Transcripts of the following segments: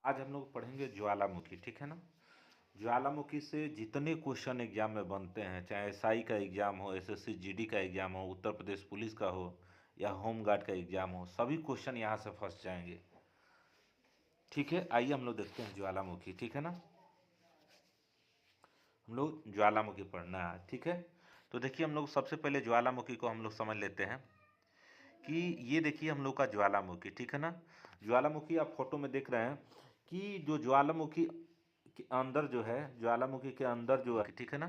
आज हम लोग पढ़ेंगे ज्वालामुखी, ठीक है ना। ज्वालामुखी से जितने क्वेश्चन एग्जाम में बनते हैं, चाहे एसआई का एग्जाम हो, एसएससी जीडी का एग्जाम हो, उत्तर प्रदेश पुलिस का हो या होम गार्ड का एग्जाम हो, सभी क्वेश्चन यहाँ से फंस जाएंगे। ठीक है, आइए हम लोग देखते हैं ज्वालामुखी, ठीक है ना। हम लोग ज्वालामुखी पढ़ना है, ठीक है। तो देखिए, हम लोग सबसे पहले ज्वालामुखी को हम लोग समझ लेते हैं कि ये देखिए हम लोग का ज्वालामुखी, ठीक है ना। ज्वालामुखी आप फोटो में देख रहे हैं कि जो ज्वालामुखी के अंदर जो है, ज्वालामुखी के अंदर जो है, ठीक है ना।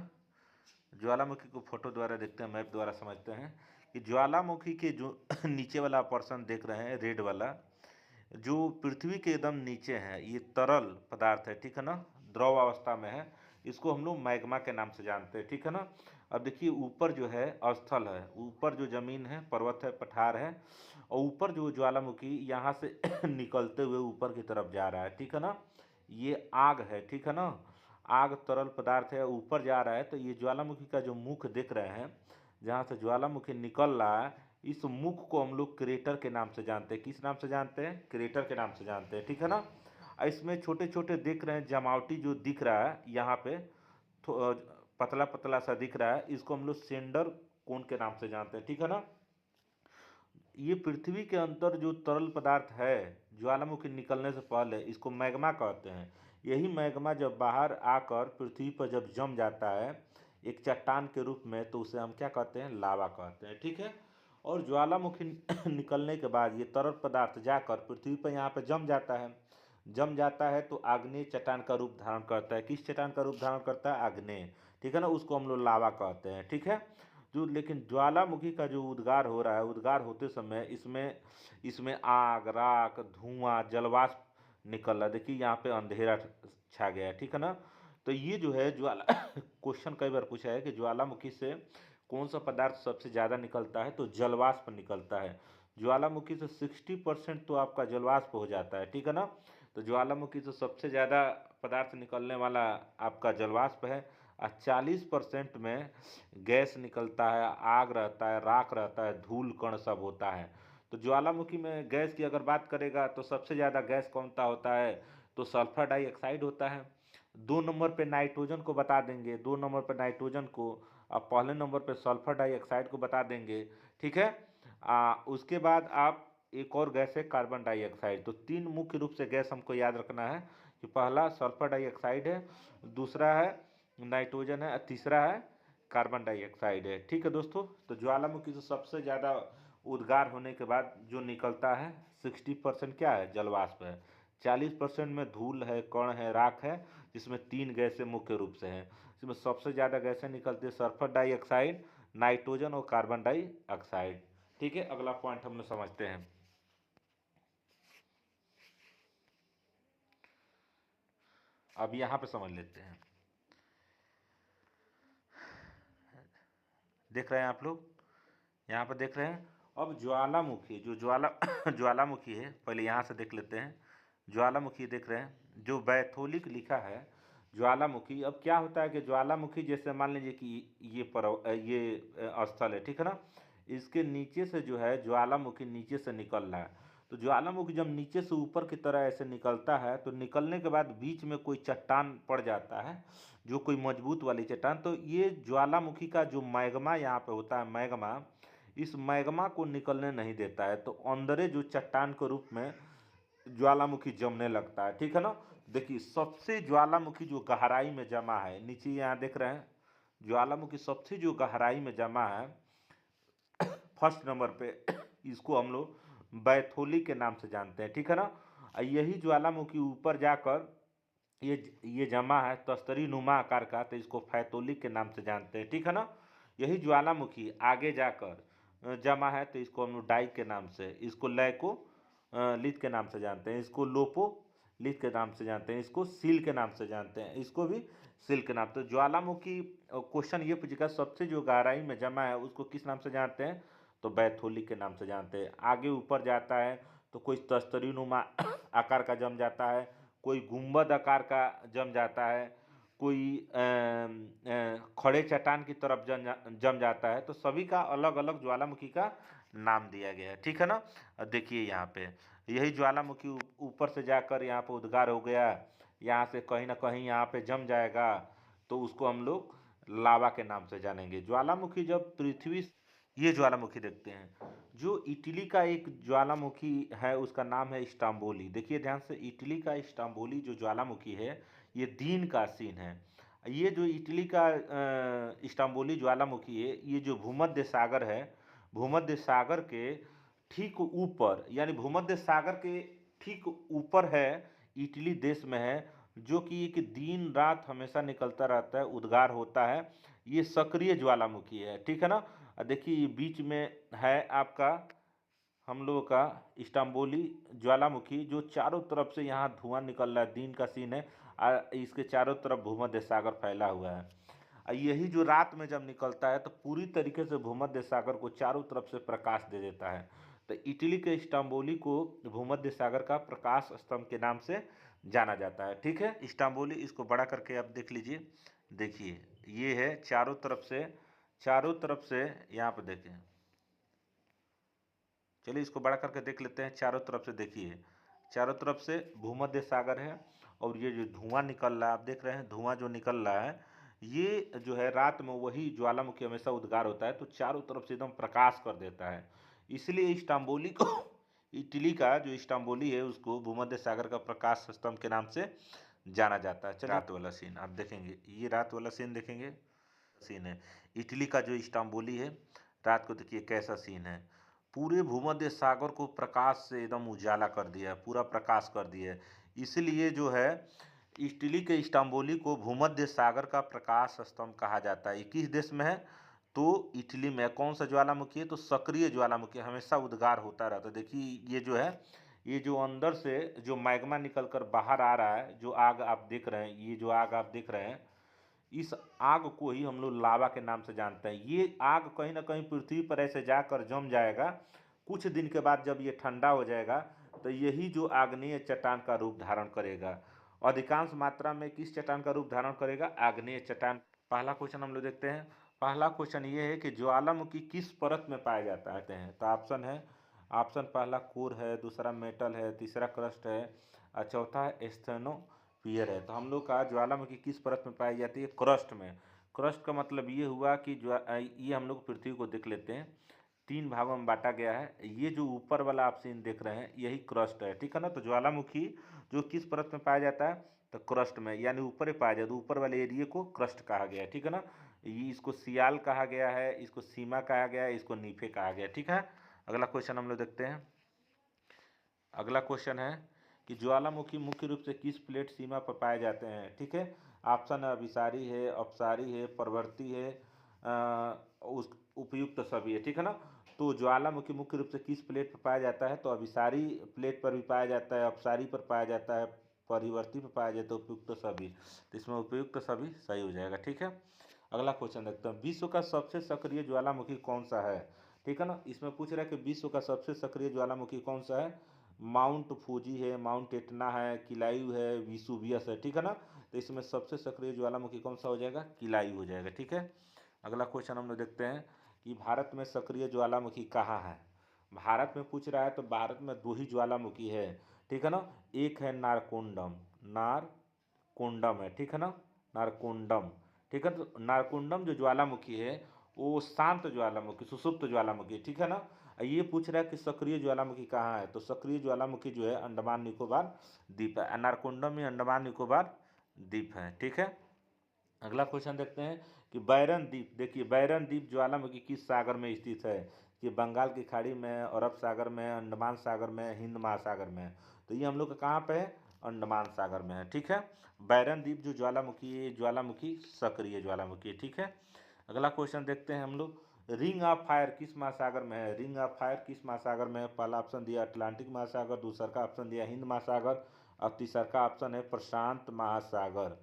ज्वालामुखी को फोटो द्वारा देखते हैं, मैप द्वारा समझते हैं कि ज्वालामुखी के जो नीचे वाला पोर्शन देख रहे हैं, रेड वाला, जो पृथ्वी के एकदम नीचे है, ये तरल पदार्थ है, ठीक है ना, द्रव अवस्था में है। इसको हम लोग मैग्मा के नाम से जानते हैं, ठीक है ना। अब देखिए, ऊपर जो है स्थल है, ऊपर जो जमीन है, पर्वत है, पठार है, और ऊपर जो ज्वालामुखी यहाँ से निकलते हुए ऊपर की तरफ जा रहा है, ठीक है ना। ये आग है, ठीक है ना। आग तरल पदार्थ है, ऊपर जा रहा है। तो ये ज्वालामुखी का जो मुख देख रहे हैं, जहाँ से ज्वालामुखी निकल रहा है, इस मुख को हम लोग क्रेटर के नाम से जानते हैं। किस नाम से जानते हैं? क्रेटर के नाम से जानते हैं, ठीक है ना। इसमें छोटे छोटे दिख रहे हैं, जमावटी जो दिख रहा है यहाँ पे, पतला पतला सा दिख रहा है, इसको हम लोग सेंडर कोन के नाम से जानते हैं, ठीक है ना। ये पृथ्वी के अंदर जो तरल पदार्थ है, ज्वालामुखी निकलने से पहले, इसको मैग्मा कहते हैं। यही मैग्मा जब बाहर आकर पृथ्वी पर जब जम जाता है एक चट्टान के रूप में, तो उसे हम क्या कहते हैं? लावा कहते हैं, ठीक है। और ज्वालामुखी निकलने के बाद ये तरल पदार्थ जाकर पृथ्वी पर यहाँ पे जम जाता है। जम जाता है तो आग्नेय चट्टान का रूप धारण करता है। किस चट्टान का रूप धारण करता है? आग्नेय, ठीक है ना। उसको हम लोग लावा कहते हैं, ठीक है। जो लेकिन ज्वालामुखी का जो उद्गार हो रहा है, उद्गार होते समय इसमें इसमें आग, राख, धुआं, जलवाष्प निकल रहा है। देखिए यहाँ पे अंधेरा छा गया है, ठीक है ना। तो ये जो है ज्वाला क्वेश्चन कई बार पूछा है कि ज्वालामुखी से कौन सा पदार्थ सबसे ज़्यादा निकलता है, तो जलवाष्प निकलता है। ज्वालामुखी से 60% तो आपका जलवाष्प हो जाता है, ठीक है ना। तो ज्वालामुखी से सबसे ज़्यादा पदार्थ निकलने वाला आपका जलवाष्प है, और 40% में गैस निकलता है, आग रहता है, राख रहता है, धूल कण सब होता है। तो ज्वालामुखी में गैस की अगर बात करेगा तो सबसे ज़्यादा गैस कौन सा होता है? तो सल्फर डाइऑक्साइड होता है। 2 नंबर पे नाइट्रोजन को बता देंगे, 2 नंबर पे नाइट्रोजन को, और पहले नंबर पे सल्फर डाइऑक्साइड को बता देंगे, ठीक है। उसके बाद आप एक और गैस है कार्बन डाइऑक्साइड। तो 3 मुख्य रूप से गैस हमको याद रखना है कि पहला सल्फर डाइऑक्साइड है, दूसरा है नाइट्रोजन है, और तीसरा है कार्बन डाइऑक्साइड है, ठीक है दोस्तों। तो ज्वालामुखी से सबसे ज़्यादा उद्गार होने के बाद जो निकलता है, 60% क्या है? जलवाष्प है। 40% में धूल है, कण है, राख है, जिसमें 3 गैसें मुख्य रूप से हैं। इसमें सबसे ज़्यादा गैसें निकलती है सल्फर डाइऑक्साइड, नाइट्रोजन और कार्बन डाइऑक्साइड, ठीक है। अगला पॉइंट हम लोग समझते हैं। अब यहाँ पे समझ लेते हैं। देख रहे हैं आप लोग, यहाँ पर देख रहे हैं। अब ज्वालामुखी, जो ज्वालामुखी है, पहले यहाँ से देख लेते हैं। ज्वालामुखी देख रहे हैं, जो बैथोलिक लिखा है ज्वालामुखी। अब क्या होता है कि ज्वालामुखी, जैसे मान लीजिए कि ये स्थल है, ठीक है ना। इसके नीचे से जो है ज्वालामुखी नीचे से निकल रहा है। तो ज्वालामुखी जब नीचे से ऊपर की तरह ऐसे निकलता है, तो निकलने के बाद बीच में कोई चट्टान पड़ जाता है, जो कोई मजबूत वाली चट्टान। तो ये ज्वालामुखी का जो मैग्मा यहाँ पे होता है, मैग्मा, इस मैग्मा को निकलने नहीं देता है। तो अंदरे जो चट्टान के रूप में ज्वालामुखी जमने लगता है, ठीक है ना। देखिए, सबसे ज्वालामुखी जो गहराई में जमा है, नीचे यहाँ देख रहे हैं, ज्वालामुखी सबसे जो गहराई में जमा है, फर्स्ट नंबर पे, इसको हम लोग बैथोली के नाम से जानते हैं, ठीक है ना। यही ज्वालामुखी ऊपर जाकर ये जमा है तस्तरी नुमा आकार का, तो इसको फैतोलिक के नाम से जानते हैं, ठीक है ना। यही ज्वालामुखी आगे जाकर जमा है, तो इसको हम लोग डाई के नाम से, इसको लैको लिथ के नाम से जानते हैं, इसको लोपो लिथ के नाम से जानते हैं, इसको सील के नाम से जानते हैं, इसको भी सील के नाम। तो ज्वालामुखी क्वेश्चन ये पूछेगा सबसे जो गहराई में जमा है उसको किस नाम से जानते हैं? तो बैथोलिक के नाम से जानते हैं। आगे ऊपर जाता है तो कोई तस्तरी नुमा आकार का जम जाता है, कोई गुंबद आकार का जम जाता है, कोई खड़े चट्टान की तरफ जम जाता है। तो सभी का अलग अलग ज्वालामुखी का नाम दिया गया है, ठीक है ना। देखिए यहाँ पे यही ज्वालामुखी ऊपर से जाकर यहाँ पे उद्गार हो गया, यहाँ से कहीं ना कहीं यहाँ पे जम जाएगा, तो उसको हम लोग लावा के नाम से जानेंगे। ज्वालामुखी जब पृथ्वी, ये ज्वालामुखी देखते हैं, जो इटली का एक ज्वालामुखी है उसका नाम है इस्तांबुली। देखिए ध्यान से, इटली का इस्तांबुली जो ज्वालामुखी है ये दिन का सीन है। ये जो इटली का इस्तांबुली ज्वालामुखी है, ये जो भूमध्य सागर है, भूमध्य सागर के ठीक ऊपर, यानी भूमध्य सागर के ठीक ऊपर है, इटली देश में है, जो कि एक दिन रात हमेशा निकलता रहता है, उद्गार होता है। ये सक्रिय ज्वालामुखी है, ठीक है ना। देखिए ये बीच में है आपका हम लोगों का इस्तांबुली ज्वालामुखी, जो चारों तरफ से यहाँ धुआं निकल रहा है, दिन का सीन है, और इसके चारों तरफ भूमध्य सागर फैला हुआ है। यही जो रात में जब निकलता है तो पूरी तरीके से भूमध्य सागर को चारों तरफ से प्रकाश दे देता है। तो इटली के इस्तांबुली को भूमध्य सागर का प्रकाश स्तंभ के नाम से जाना जाता है, ठीक है। इस्तांबुली, इसको बड़ा करके आप देख लीजिए। देखिए ये है चारों तरफ से, चारों तरफ से यहाँ पे देखें, चलिए इसको बड़ा करके देख लेते हैं। चारों तरफ से देखिए, चारों तरफ से भूमध्य सागर है, और ये जो धुआं निकल रहा है आप देख रहे हैं, धुआं जो निकल रहा है, ये जो है रात में वही ज्वालामुखी हमेशा उद्गार होता है तो चारों तरफ से एकदम प्रकाश कर देता है। इसलिए इस्तांबुली को इटली का जो इस्तांबुली है उसको भूमध्य सागर का प्रकाश स्तंभ के नाम से जाना जाता है। चलिए रात वाला सीन आप देखेंगे, ये रात वाला सीन देखेंगे, सीन है इटली का जो इस्तांबुली है, रात को देखिए कैसा सीन है। पूरे भूमध्य सागर को प्रकाश से एकदम उजाला कर दिया है, पूरा प्रकाश कर दिया है। इसलिए जो है इटली के इस्तांबुली को भूमध्य सागर का प्रकाश स्तंभ कहा जाता है। ये किस देश में है? तो इटली में। कौन सा ज्वालामुखी है? तो सक्रिय ज्वालामुखी, हमेशा उद्गार होता रहता है। देखिए ये जो है, ये जो अंदर से जो मैग्मा निकल कर बाहर आ रहा है, जो आग आप देख रहे हैं, ये जो आग आप देख रहे हैं, इस आग को ही हम लोग लावा के नाम से जानते हैं। ये आग कहीं ना कहीं पृथ्वी पर ऐसे जाकर जम जाएगा, कुछ दिन के बाद जब ये ठंडा हो जाएगा तो यही जो आग्नेय चट्टान का रूप धारण करेगा। अधिकांश मात्रा में किस चट्टान का रूप धारण करेगा? आग्नेय चट्टान। पहला क्वेश्चन हम लोग देखते हैं। पहला क्वेश्चन ये है कि ज्वालामुखी किस परत में पाया जाता है? तो ऑप्शन है, ऑप्शन पहला कोर है, दूसरा मेटल है, तीसरा क्रस्ट है, और चौथा है स्टेनोपियर है। तो हम लोग का ज्वालामुखी किस परत में पाई जाती है? क्रस्ट में। क्रस्ट का मतलब ये हुआ कि ये हम लोग पृथ्वी को देख लेते हैं, तीन भागों में बांटा गया है। ये जो ऊपर वाला आप सीन देख रहे हैं यही क्रस्ट है, ठीक है ना। तो ज्वालामुखी जो किस परत में पाया जाता है? तो क्रस्ट में, यानी ऊपर ही पाया जाता है। ऊपर वाले एरिया को क्रस्ट कहा गया है, ठीक है ना। ये इसको सियाल कहा गया है, इसको सीमा कहा गया है, इसको नीफे कहा गया है, ठीक है। अगला क्वेश्चन हम लोग देखते हैं। अगला क्वेश्चन है कि ज्वालामुखी मुख्य रूप से किस प्लेट सीमा पर पाए जाते हैं? ठीक है। ऑप्शन है अभिसारी है, अपसारी है, परवर्ती है, उस उपयुक्त सभी है, ठीक है ना। तो ज्वालामुखी मुख्य रूप से किस प्लेट पर पाया जाता है? तो अभिसारी प्लेट पर भी पाया जाता है, अपसारी पर पाया जाता है, परिवर्ती पर पाया जाता है, उपयुक्त सभी। तो इसमें उपयुक्त सभी सही हो जाएगा, ठीक है। अगला क्वेश्चन देखते हैं। विश्व का सबसे सक्रिय ज्वालामुखी कौन सा है? ठीक है ना। इसमें पूछ रहा है कि विश्व का सबसे सक्रिय ज्वालामुखी कौन सा है? माउंट फूजी है, माउंट एटना है, किलायू है, विसुवियस है, ठीक है ना। तो इसमें सबसे सक्रिय ज्वालामुखी कौन सा हो जाएगा? किलायू हो जाएगा, ठीक है। अगला क्वेश्चन हम लोग देखते हैं कि भारत में सक्रिय ज्वालामुखी कहाँ है? भारत में पूछ रहा है तो भारत में दो ही ज्वालामुखी है, ठीक है ना। एक है नारकोंडम, नारकोंडम है, ठीक है ना, नारकोंडम, ठीक है। तो नारकोंडम जो ज्वालामुखी है वो शांत ज्वालामुखी, सुषुप्त ज्वालामुखी, ठीक है ना। ये पूछ रहा है कि सक्रिय ज्वालामुखी कहाँ है? तो सक्रिय ज्वालामुखी जो है अंडमान निकोबार द्वीप है। नारकोंडम ही अंडमान निकोबार द्वीप है, ठीक है। अगला क्वेश्चन देखते हैं कि बैरन द्वीप। देखिए बैरन द्वीप ज्वालामुखी किस सागर में स्थित है? कि बंगाल की खाड़ी में, अरब सागर में, अंडमान सागर में, हिंद महासागर में है। तो ये हम लोग का कहाँ पे है? अंडमान सागर में है, ठीक है। बैरन द्वीप जो ज्वालामुखी है, ज्वालामुखी सक्रिय ज्वालामुखी है, ठीक है। अगला क्वेश्चन देखते हैं हम लोग। रिंग ऑफ फायर किस महासागर में है? रिंग ऑफ फायर किस महासागर में है? पहला ऑप्शन दिया अटलांटिक महासागर, दूसरा का ऑप्शन दिया हिंद महासागर, और तीसरा का ऑप्शन है प्रशांत महासागर।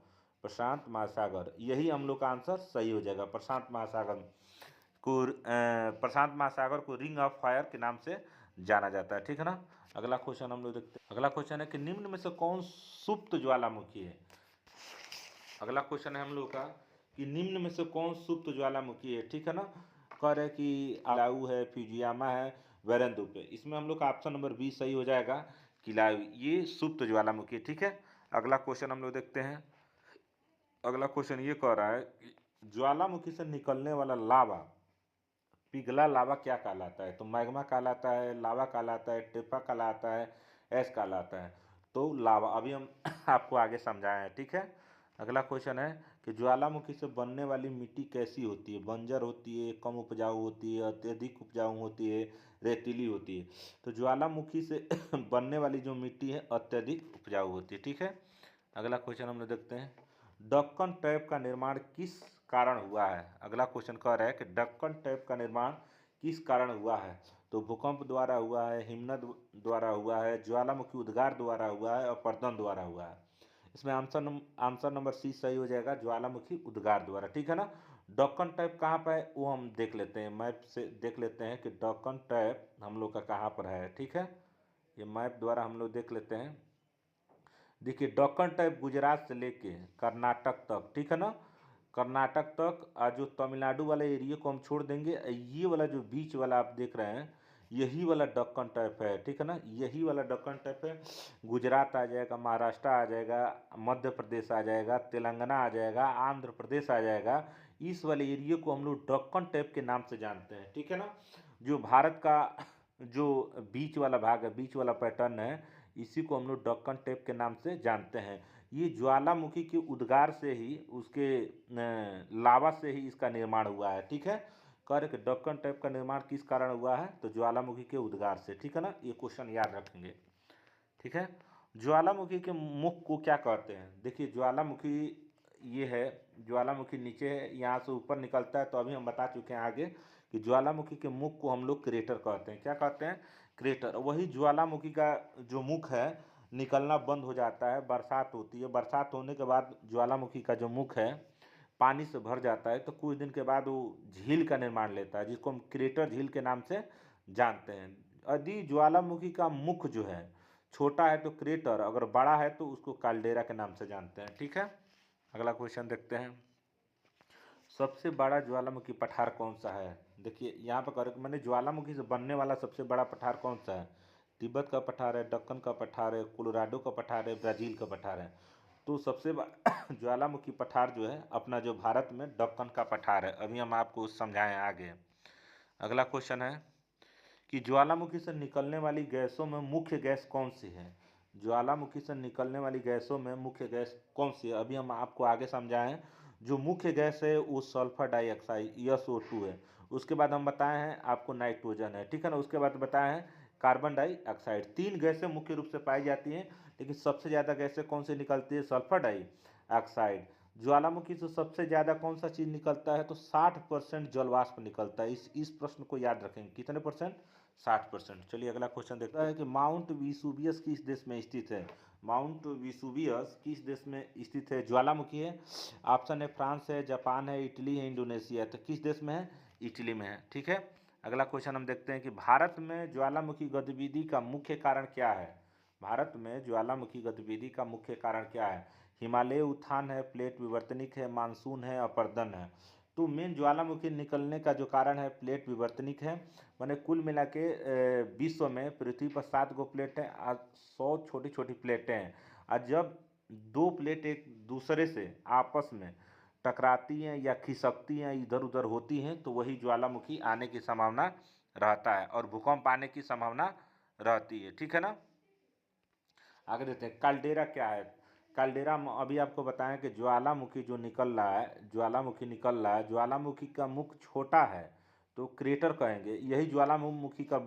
प्रशांत महासागर, यही हम लोग का आंसर सही हो जाएगा। प्रशांत महासागर को प्रशांत महासागर को रिंग ऑफ फायर के नाम से जाना जाता है, ठीक है ना। अगला क्वेश्चन हम लोग देखते हैं। अगला क्वेश्चन है कि निम्न में से कौन सुप्त ज्वालामुखी है? अगला क्वेश्चन है हम लोग का कि निम्न में से कौन सुप्त ज्वालामुखी है, ठीक है ना। कह रहे कि अलाऊ है, फ्यूजियामा है, वैरंदु पे। इसमें हम लोग का ऑप्शन नंबर बी सही हो जाएगा, किलायु। ये सुप्त ज्वालामुखी, ठीक है। अगला क्वेश्चन हम लोग देखते हैं। अगला क्वेश्चन ये कह रहा है कि ज्वालामुखी से निकलने वाला लावा, पिघला लावा क्या कहलाता है? तो मैग्मा कहलाता है, लावा कहलाता है, टेपा कहलाता है, ऐश कहलाता है। तो लावा अभी हम आपको आगे समझाए हैं, ठीक है। अगला क्वेश्चन है कि ज्वालामुखी से बनने वाली मिट्टी कैसी होती है? बंजर होती है, कम उपजाऊ होती है, अत्यधिक उपजाऊ होती है, रेतीली होती है? तो ज्वालामुखी से बनने वाली जो मिट्टी है अत्यधिक उपजाऊ होती है, ठीक है। अगला क्वेश्चन हम लोग देखते हैं। दक्कन टैप का निर्माण किस कारण हुआ है? अगला क्वेश्चन कह रहा है कि दक्कन टैप का निर्माण किस कारण हुआ है? तो भूकंप द्वारा हुआ है, हिमनद द्वारा हुआ है, ज्वालामुखी उद्गार द्वारा हुआ है, और अपरदन द्वारा हुआ है? इसमें आंसर नंबर सी सही हो जाएगा, ज्वालामुखी उद्गार द्वारा, ठीक है ना। दक्कन टैप कहाँ पर है वो हम देख लेते हैं, मैप से देख लेते हैं कि दक्कन टैप हम लोग का कहाँ पर है, ठीक है। ये मैप द्वारा हम लोग देख लेते हैं। देखिए दक्कन टैप गुजरात से लेके कर्नाटक तक, ठीक है ना, कर्नाटक तक। जो तमिलनाडु वाले एरिया को हम छोड़ देंगे, ये वाला जो बीच वाला आप देख रहे हैं, यही वाला दक्कन टैप है, ठीक है ना, यही वाला दक्कन टैप है। गुजरात आ जाएगा, महाराष्ट्र आ जाएगा, मध्य प्रदेश आ जाएगा, तेलंगाना आ जाएगा, आंध्र प्रदेश आ जाएगा। इस वाले एरिया को हम लोग दक्कन टैप के नाम से जानते हैं, ठीक है ना। जो भारत का जो बीच वाला भाग है, बीच वाला पैटर्न है, इसी को हम लोग दक्कन टैप के नाम से जानते हैं। ये ज्वालामुखी के उद्गार से ही, उसके लावा से ही इसका निर्माण हुआ है, ठीक है। कर के दक्कन टैप का निर्माण किस कारण हुआ है? तो ज्वालामुखी के उद्गार से, ठीक है ना। ये क्वेश्चन याद रखेंगे, ठीक है। ज्वालामुखी के मुख को क्या कहते हैं? देखिए ज्वालामुखी ये है, ज्वालामुखी नीचे है, यहाँ से ऊपर निकलता है। तो अभी हम बता चुके हैं आगे कि ज्वालामुखी के मुख को हम लोग क्रेटर कहते हैं। क्या कहते हैं? क्रेटर। वही ज्वालामुखी का जो मुख है निकलना बंद हो जाता है, बरसात होती है, बरसात होने के बाद ज्वालामुखी का जो मुख है पानी से भर जाता है। तो कुछ दिन के बाद वो झील का निर्माण लेता है, जिसको हम क्रेटर झील के नाम से जानते हैं। यदि ज्वालामुखी का मुख जो है छोटा है तो क्रेटर, अगर बड़ा है तो उसको काल्डेरा के नाम से जानते हैं, ठीक है। अगला क्वेश्चन देखते हैं। सबसे बड़ा ज्वालामुखी पठार कौन सा है? देखिए यहाँ पर कर मैंने ज्वालामुखी से बनने वाला सबसे बड़ा पठार कौन सा है? तिब्बत का पठार है, दक्कन का पठार है, कोलोराडो का पठार है, ब्राज़ील का पठार है। तो सबसे ज्वालामुखी पठार जो है अपना जो भारत में दक्कन का पठार है। अभी हम आपको समझाएं आगे। अगला क्वेश्चन है कि ज्वालामुखी से निकलने वाली गैसों में मुख्य गैस कौन सी है? ज्वालामुखी से निकलने वाली गैसों में मुख्य गैस कौन सी है? अभी हम आपको आगे समझाएं। जो मुख्य गैस है वो सल्फर डाइऑक्साइड SO2 है। उसके बाद हम बताए हैं आपको नाइट्रोजन है, ठीक है ना। उसके बाद बताए हैं कार्बन डाइऑक्साइड। तीन गैसें मुख्य रूप से पाई जाती हैं, लेकिन सबसे ज़्यादा गैसें कौन सी निकलती है? Sulphur dioxide. ज्वालामुखी से सबसे ज़्यादा कौन सा चीज़ निकलता है? तो 60% जलवाष्प निकलता है। इस प्रश्न को याद रखेंगे, कितने परसेंट? 60%। चलिए अगला क्वेश्चन देखता है कि माउंट विसुवियस किस देश में स्थित है? माउंट विसुवियस किस देश में स्थित है? ज्वालामुखी है। ऑप्शन है फ्रांस है, जापान है, इटली है, इंडोनेशिया है। तो किस देश में है? इटली में है, ठीक है। अगला क्वेश्चन हम देखते हैं कि भारत में ज्वालामुखी गतिविधि का मुख्य कारण क्या है? भारत में ज्वालामुखी गतिविधि का मुख्य कारण क्या है? हिमालय उत्थान है, प्लेट विवर्तनिक है, मानसून है, अपरदन है। तो मेन ज्वालामुखी निकलने का जो कारण है प्लेट विवर्तनिक है। मैंने कुल मिला के विश्व में पृथ्वी पर 7 गो प्लेट हैं और 100 छोटी छोटी प्लेटें हैं। और जब दो प्लेट एक दूसरे से आपस में टकराती हैं या खिसकती हैं, इधर उधर होती हैं, तो वही ज्वालामुखी आने की संभावना रहता है और भूकंप आने की संभावना रहती है, ठीक है ना। आगे देखते हैं काल्डेरा क्या है। काल्डेरा अभी आपको बताएं कि ज्वालामुखी जो निकल रहा है, ज्वालामुखी निकल रहा है, ज्वालामुखी का मुख छोटा है तो क्रेटर कहेंगे। यही ज्वालामुखी का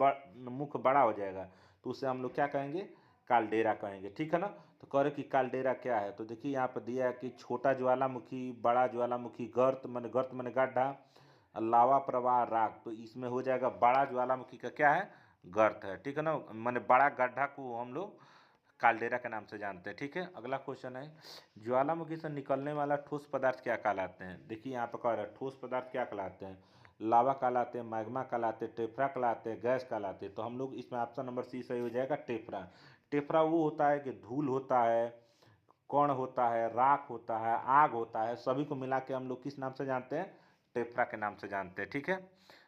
मुख बड़ा हो जाएगा तो उसे हम लोग क्या कहेंगे? काल्डेरा कहेंगे, ठीक है ना। तो कह रहे कि काल्डेरा क्या है? तो देखिए यहाँ पर दिया है कि छोटा ज्वालामुखी, बड़ा ज्वालामुखी, गर्त मन गड्ढा, लावा प्रवाह राग। तो इसमें हो जाएगा बड़ा ज्वालामुखी का क्या है? गर्त है, ठीक है ना। मैंने बड़ा गड्ढा को हम लोग काल्डेरा के नाम से जानते हैं, ठीक है। अगला क्वेश्चन है ज्वालामुखी से निकलने वाला ठोस पदार्थ क्या कहलाते हैं? देखिए यहाँ पर कह रहा है ठोस पदार्थ क्या कहलाते हैं? लावा कहलाते हैं, मैग्मा कहलाते हैं, टेफ्रा कहलाते हैं, गैस कहलाते हैं। तो हम लोग इसमें ऑप्शन नंबर सी सही हो जाएगा, टेफ्रा। टेफ्रा वो होता है कि धूल होता है, कण होता है, राख होता है, आग होता है, सभी को मिला के हम लोग किस नाम से जानते हैं? टेफ्रा के नाम से जानते हैं, ठीक है।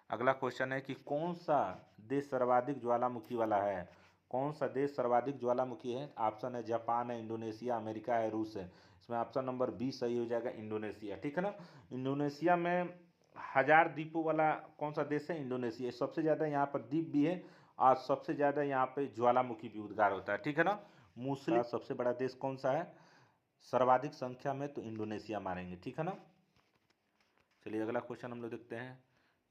अगला क्वेश्चन है कि कौन सा देश सर्वाधिक ज्वालामुखी वाला है? कौन सा देश सर्वाधिक ज्वालामुखी है? ऑप्शन है जापान है, इंडोनेशिया, अमेरिका है, रूस है। इसमें ऑप्शन नंबर बी सही हो जाएगा, इंडोनेशिया। ठीक है ना। इंडोनेशिया में 1000 द्वीपों वाला कौन सा देश है? इंडोनेशिया। सबसे ज़्यादा यहाँ पर द्वीप भी है और सबसे ज़्यादा यहाँ पे ज्वालामुखी भी उद्गार होता है। ठीक है ना। मूसली सबसे बड़ा देश कौन सा है सर्वाधिक संख्या में? तो इंडोनेशिया मानेंगे। ठीक है ना। चलिए अगला क्वेश्चन हम लोग देखते हैं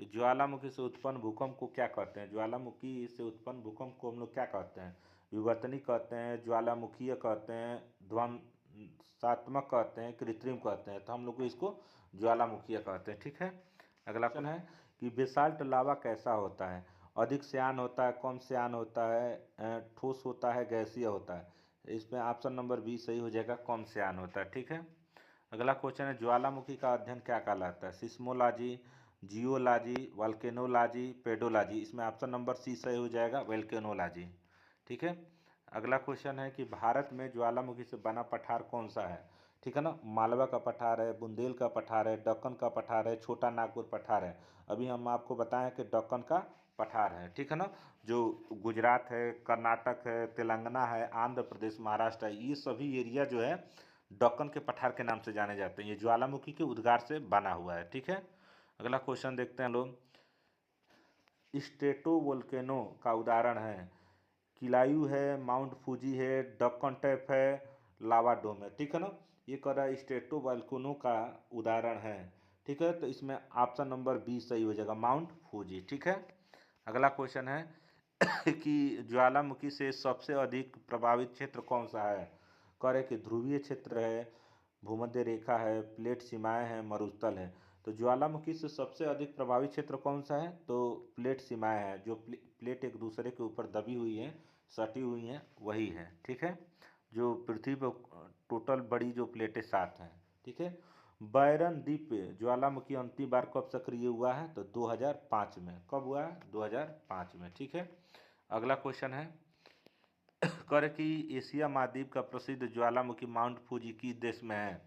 कि ज्वालामुखी से उत्पन्न भूकंप को क्या कहते हैं? ज्वालामुखी से उत्पन्न भूकंप को हम लोग क्या कहते हैं? विवर्तनिक कहते हैं, ज्वालामुखीय कहते हैं, ध्वंसात्मक कहते हैं, कृत्रिम कहते हैं। तो हम लोग को इसको ज्वालामुखीय कहते हैं। ठीक है। अगला क्वेश्चन है कि बेसाल्ट लावा कैसा होता है? अधिक श्यान होता है, कम श्यान होता है, ठोस होता है, गैसीय होता है? इसमें ऑप्शन नंबर बी सही हो जाएगा, कम श्यान होता है। ठीक है। अगला क्वेश्चन है ज्वालामुखी का अध्ययन क्या कहलाता है? Seismology, geology, volcanology, pedology? इसमें ऑप्शन नंबर सी सही हो जाएगा, वल्केनोलॉजी। ठीक है। अगला क्वेश्चन है कि भारत में ज्वालामुखी से बना पठार कौन सा है? ठीक है ना। मालवा का पठार है, बुंदेल का पठार है, दक्कन का पठार है, छोटा नागपुर पठार है। अभी हम आपको बताएं कि दक्कन का पठार है। ठीक है ना। जो गुजरात है, कर्नाटक है, तेलंगाना है, आंध्र प्रदेश, महाराष्ट्र है, ये सभी एरिया जो है दक्कन के पठार के नाम से जाने जाते हैं। ये ज्वालामुखी के उद्गार से बना हुआ है। ठीक है। अगला क्वेश्चन देखते हैं लोग। स्ट्रेटोवोल्केनो का उदाहरण है किलायू है, माउंट फूजी है, दक्कन टैप है, लावा डोम है। ठीक है ना। ये कह रहा है स्ट्रेटोवोल्केनो का उदाहरण है। ठीक है। तो इसमें ऑप्शन नंबर बी सही हो जाएगा, माउंट फूजी। ठीक है। अगला क्वेश्चन है कि ज्वालामुखी से सबसे अधिक प्रभावित क्षेत्र कौन सा है? कह रहे कि ध्रुवीय क्षेत्र है, भूमध्य रेखा है, प्लेट सीमाएं हैं, मरुस्थल है। तो ज्वालामुखी से सबसे अधिक प्रभावित क्षेत्र कौन सा है? तो प्लेट सीमाएं हैं, जो प्लेट एक दूसरे के ऊपर दबी हुई हैं, सटी हुई हैं, वही है। ठीक है। जो पृथ्वी पर टोटल बड़ी जो प्लेटें 7 हैं। ठीक है। बैरन द्वीप पे ज्वालामुखी अंतिम बार कब सक्रिय हुआ है? तो 2005 में। कब हुआ है? 2005 में। ठीक है। अगला क्वेश्चन है कर कि एशिया महाद्वीप का प्रसिद्ध ज्वालामुखी माउंट फूजी किस देश में है?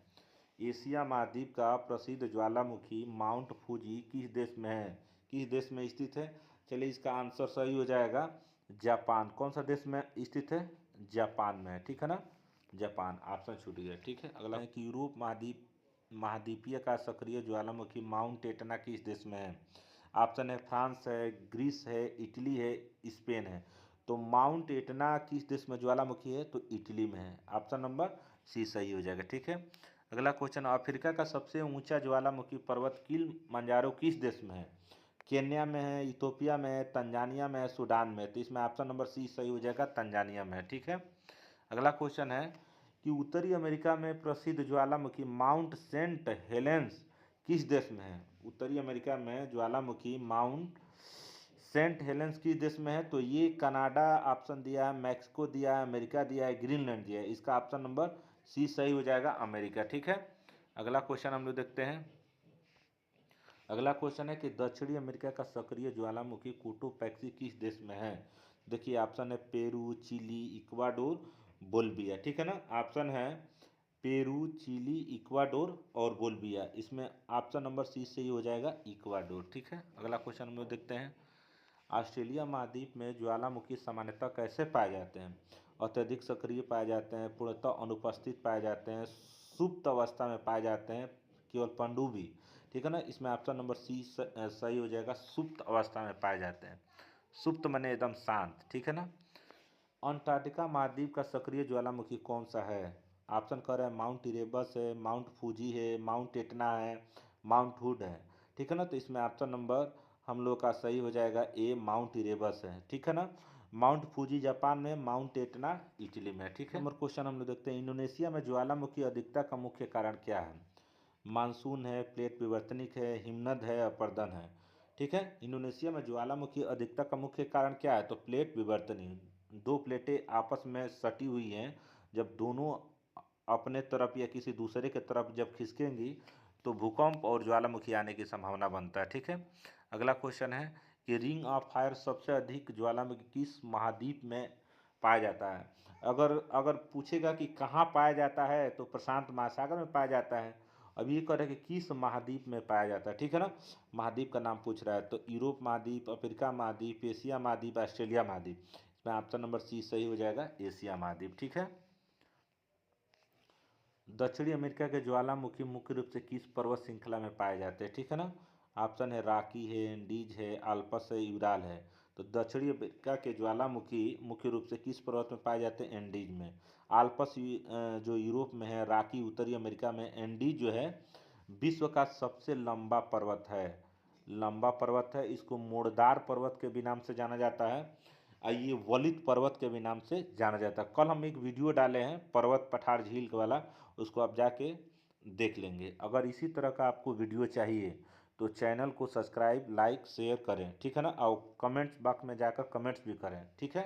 एशिया महाद्वीप का प्रसिद्ध ज्वालामुखी माउंट फूजी किस देश में है? किस देश में स्थित है? चलिए इसका आंसर सही हो जाएगा, जापान। कौन सा देश में स्थित है? जापान में है। ठीक है ना। जापान ऑप्शन छूट गया। ठीक है। अगला है कि यूरोप महाद्वीपीय का सक्रिय ज्वालामुखी माउंट एटना किस देश में है? ऑप्शन है फ्रांस है, ग्रीस है, इटली है, स्पेन है। तो माउंट एटना किस देश में ज्वालामुखी है? तो इटली में है। ऑप्शन नंबर सी सही हो जाएगा। ठीक है। अगला क्वेश्चन, अफ्रीका का सबसे ऊंचा ज्वालामुखी पर्वत किलिमंजारो किस देश में है? केन्या में है, इथोपिया में है, तंजानिया में है, सूडान में। तो इसमें ऑप्शन नंबर सी सही हो जाएगा, तंजानिया में। ठीक है। अगला क्वेश्चन है कि उत्तरी अमेरिका में प्रसिद्ध ज्वालामुखी माउंट सेंट हेलेंस किस देश में है? उत्तरी अमेरिका में ज्वालामुखी माउंट सेंट हेलेंस किस देश में है? तो ये कनाडा ऑप्शन दिया है, मैक्सिको दिया है, अमेरिका दिया है, ग्रीनलैंड दिया है। इसका ऑप्शन नंबर सी सही हो जाएगा, अमेरिका। ठीक है। अगला क्वेश्चन हम लोग देखते हैं। अगला क्वेश्चन है कि दक्षिणी अमेरिका का सक्रिय ज्वालामुखी कोटोपैक्सी किस देश में है? देखिए ऑप्शन है पेरू, चिली, इक्वाडोर, बोल्विया। ठीक है ना। ऑप्शन है पेरू, चिली, इक्वाडोर और बोल्विया। इसमें ऑप्शन नंबर सी सही हो जाएगा, इक्वाडोर। ठीक है। अगला क्वेश्चन हम लोग देखते हैं। ऑस्ट्रेलिया महाद्वीप में ज्वालामुखी सामान्यतः कैसे पाए जाते हैं? अत्यधिक सक्रिय पाए जाते हैं, पूर्णतः अनुपस्थित पाए जाते हैं, सुप्त अवस्था में पाए जाते हैं, केवल पनडुब्बी? ठीक है ना। इसमें ऑप्शन नंबर सी सही हो जाएगा, सुप्त अवस्था में पाए जाते हैं। सुप्त माने एकदम शांत। ठीक है ना। अंटार्कटिका महाद्वीप का सक्रिय ज्वालामुखी कौन सा है? ऑप्शन कर रहे हैं माउंट इरेबस है, माउंट फूजी है, माउंट एटना है, माउंट हुड है। ठीक है ना। तो इसमें ऑप्शन नंबर हम लोग का सही हो जाएगा ए, माउंट इरेबस है। ठीक है ना। माउंट फूजी जापान में, माउंट एटना इटली में। ठीक है। नंबर क्वेश्चन हम लोग देखते हैं। इंडोनेशिया में ज्वालामुखी अधिकता का मुख्य कारण क्या है? मानसून है, प्लेट विवर्तनिक है, हिमनद है, अपर्दन है? ठीक है। इंडोनेशिया में ज्वालामुखी अधिकता का मुख्य कारण क्या है? तो प्लेट विवर्तनिक। दो प्लेटें आपस में सटी हुई हैं, जब दोनों अपने तरफ या किसी दूसरे के तरफ जब खिसकेंगी तो भूकंप और ज्वालामुखी आने की संभावना बनता है। ठीक है। अगला क्वेश्चन है कि रिंग ऑफ फायर सबसे अधिक ज्वालामुखी किस महाद्वीप में पाया जाता है? अगर अगर पूछेगा कि कहाँ पाया जाता है तो प्रशांत महासागर में पाया जाता है। अब ये कह रहे हैं कि किस महाद्वीप में पाया जाता है, ठीक है ना। महाद्वीप का नाम पूछ रहा है, तो यूरोप महाद्वीप, अफ्रीका महाद्वीप, एशिया महाद्वीप, ऑस्ट्रेलिया महाद्वीप। इसमें ऑप्शन नंबर सी सही हो जाएगा, एशिया महाद्वीप, ठीक है। दक्षिणी अमेरिका के ज्वालामुखी मुख्य रूप से किस पर्वत श्रृंखला में पाए जाते हैं, ठीक है ना। ऑप्शन है रॉकी है, एंडीज है, आल्प्स है, यूराल है। तो दक्षिणी अमेरिका के ज्वालामुखी मुख्य रूप से किस पर्वत में पाए जाते हैं, एंडीज में। आल्प्स जो यूरोप में है, रॉकी उत्तरी अमेरिका में, एंडीज जो है विश्व का सबसे लंबा पर्वत है, लंबा पर्वत है। इसको मोड़दार पर्वत के भी नाम से जाना जाता है, और ये वलित पर्वत के भी नाम से जाना जाता है। कल हम एक वीडियो डाले हैं पर्वत पठार झील वाला, उसको आप जाके देख लेंगे। अगर इसी तरह का आपको वीडियो चाहिए तो चैनल को सब्सक्राइब, लाइक, शेयर करें, ठीक है ना। और कमेंट्स बॉक्स में जाकर कमेंट्स भी करें, ठीक है।